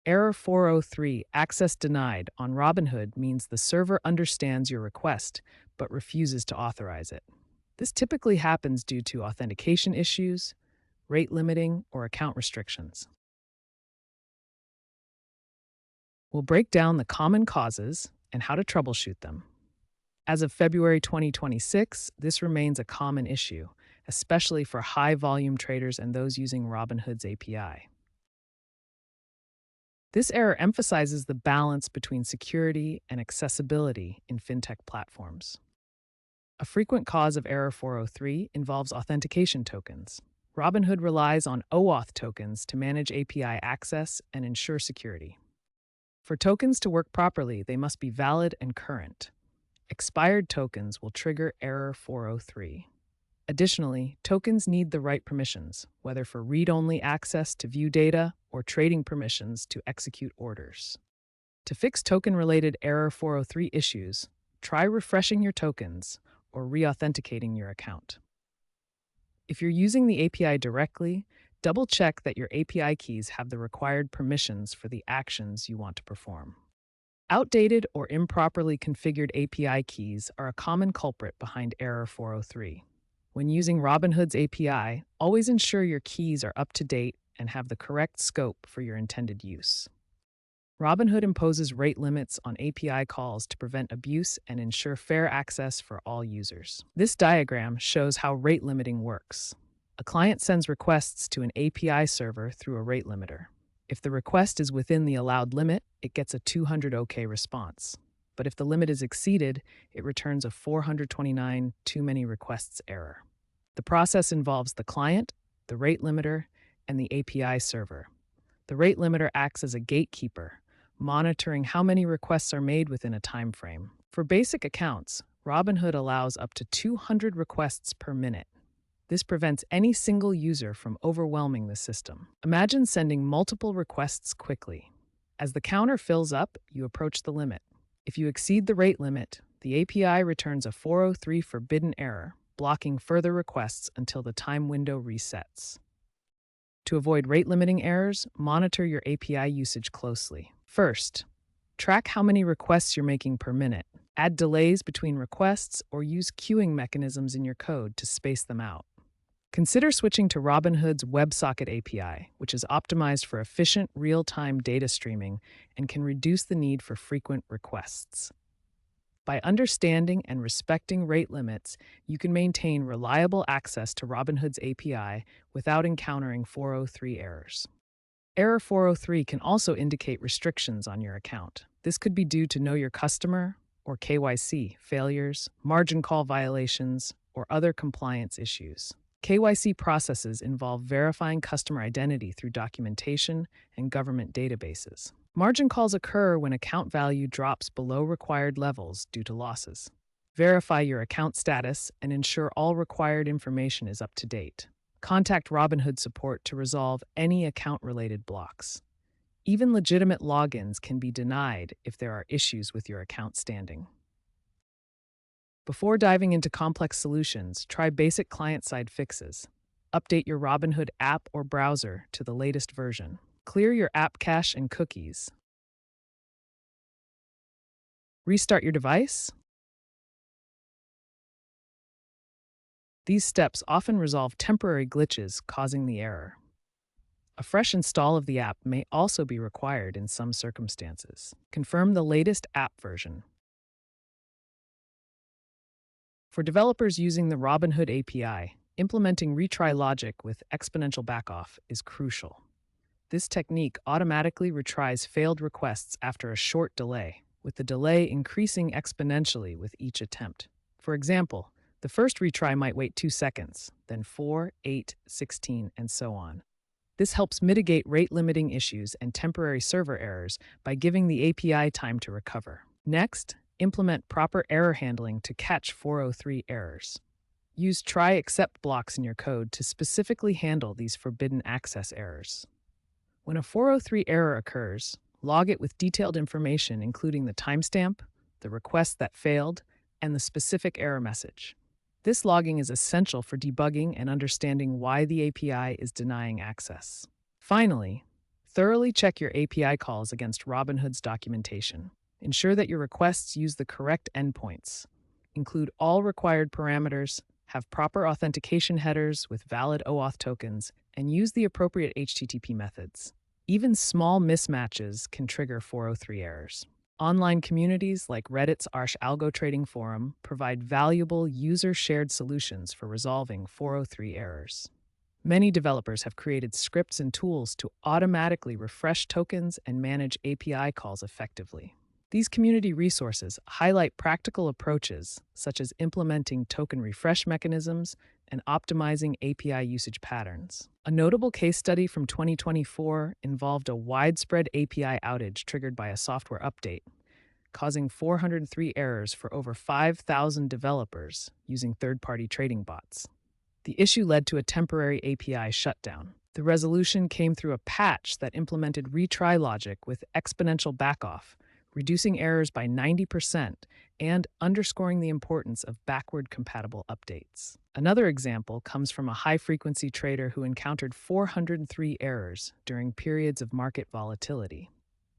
Error 403, access denied on Robinhood means the server understands your request but refuses to authorize it. This typically happens due to authentication issues, rate limiting, or account restrictions. We'll break down the common causes and how to troubleshoot them. As of February 2026, this remains a common issue, especially for high-volume traders and those using Robinhood's API. This error emphasizes the balance between security and accessibility in fintech platforms. A frequent cause of error 403 involves authentication tokens. Robinhood relies on OAuth tokens to manage API access and ensure security. For tokens to work properly, they must be valid and current. Expired tokens will trigger error 403. Additionally, tokens need the right permissions, whether for read-only access to view data or trading permissions to execute orders. To fix token-related error 403 issues, try refreshing your tokens or re-authenticating your account. If you're using the API directly, double-check that your API keys have the required permissions for the actions you want to perform. Outdated or improperly configured API keys are a common culprit behind error 403. When using Robinhood's API, always ensure your keys are up to date and have the correct scope for your intended use. Robinhood imposes rate limits on API calls to prevent abuse and ensure fair access for all users. This diagram shows how rate limiting works. A client sends requests to an API server through a rate limiter. If the request is within the allowed limit, it gets a 200 OK response. But if the limit is exceeded, it returns a 429 too many requests error. The process involves the client, the rate limiter, and the API server. The rate limiter acts as a gatekeeper, monitoring how many requests are made within a time frame. For basic accounts, Robinhood allows up to 200 requests per minute. This prevents any single user from overwhelming the system. Imagine sending multiple requests quickly. As the counter fills up, you approach the limit. If you exceed the rate limit, the API returns a 403 forbidden error, blocking further requests until the time window resets. To avoid rate-limiting errors, monitor your API usage closely. First, track how many requests you're making per minute. Add delays between requests or use queuing mechanisms in your code to space them out. Consider switching to Robinhood's WebSocket API, which is optimized for efficient real-time data streaming and can reduce the need for frequent requests. By understanding and respecting rate limits, you can maintain reliable access to Robinhood's API without encountering 403 errors. Error 403 can also indicate restrictions on your account. This could be due to Know Your Customer or KYC failures, margin call violations, or other compliance issues. KYC processes involve verifying customer identity through documentation and government databases. Margin calls occur when account value drops below required levels due to losses. Verify your account status and ensure all required information is up to date. Contact Robinhood support to resolve any account-related blocks. Even legitimate logins can be denied if there are issues with your account standing. Before diving into complex solutions, try basic client-side fixes. Update your Robinhood app or browser to the latest version. Clear your app cache and cookies. Restart your device. These steps often resolve temporary glitches causing the error. A fresh install of the app may also be required in some circumstances. Confirm the latest app version. For developers using the Robinhood API, implementing retry logic with exponential backoff is crucial. This technique automatically retries failed requests after a short delay, with the delay increasing exponentially with each attempt. For example, the first retry might wait 2 seconds, then 4, 8, 16, and so on. This helps mitigate rate-limiting issues and temporary server errors by giving the API time to recover. Next, implement proper error handling to catch 403 errors. Use try-except blocks in your code to specifically handle these forbidden access errors. When a 403 error occurs, log it with detailed information including the timestamp, the request that failed, and the specific error message. This logging is essential for debugging and understanding why the API is denying access. Finally, Thoroughly check your API calls against Robinhood's documentation. Ensure that your requests use the correct endpoints. Include all required parameters, have proper authentication headers with valid OAuth tokens, and use the appropriate HTTP methods. Even small mismatches can trigger 403 errors. Online communities like Reddit's Algo Trading Forum provide valuable user-shared solutions for resolving 403 errors. Many developers have created scripts and tools to automatically refresh tokens and manage API calls effectively. These community resources highlight practical approaches such as implementing token refresh mechanisms and optimizing API usage patterns. A notable case study from 2024 involved a widespread API outage triggered by a software update, causing 403 errors for over 5,000 developers using third-party trading bots. The issue led to a temporary API shutdown. The resolution came through a patch that implemented retry logic with exponential backoff, reducing errors by 90% and underscoring the importance of backward-compatible updates. Another example comes from a high-frequency trader who encountered 403 errors during periods of market volatility.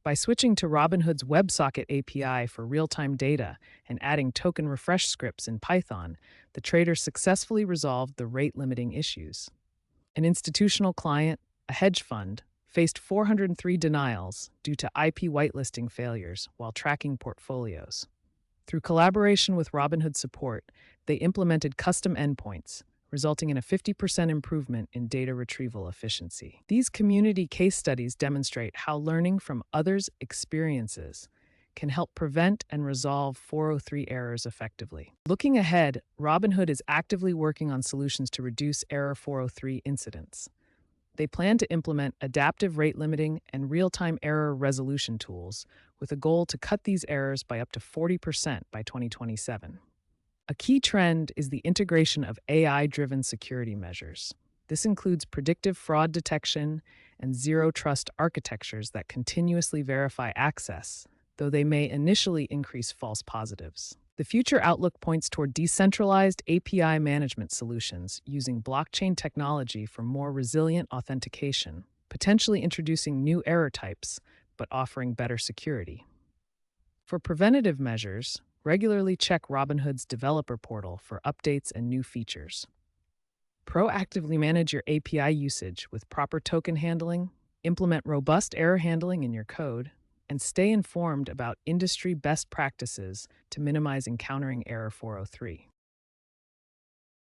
By switching to Robinhood's WebSocket API for real-time data and adding token refresh scripts in Python, the trader successfully resolved the rate-limiting issues. An institutional client, a hedge fund, faced 403 denials due to IP whitelisting failures while tracking portfolios. Through collaboration with Robinhood support, they implemented custom endpoints, resulting in a 50% improvement in data retrieval efficiency. These community case studies demonstrate how learning from others' experiences can help prevent and resolve 403 errors effectively. Looking ahead, Robinhood is actively working on solutions to reduce error 403 incidents. They plan to implement adaptive rate limiting and real-time error resolution tools with a goal to cut these errors by up to 40% by 2027. A key trend is the integration of AI-driven security measures. This includes predictive fraud detection and zero-trust architectures that continuously verify access, though they may initially increase false positives. The future outlook points toward decentralized API management solutions using blockchain technology for more resilient authentication, potentially introducing new error types, but offering better security. For preventative measures, regularly check Robinhood's developer portal for updates and new features. Proactively manage your API usage with proper token handling, implement robust error handling in your code, and stay informed about industry best practices to minimize encountering error 403.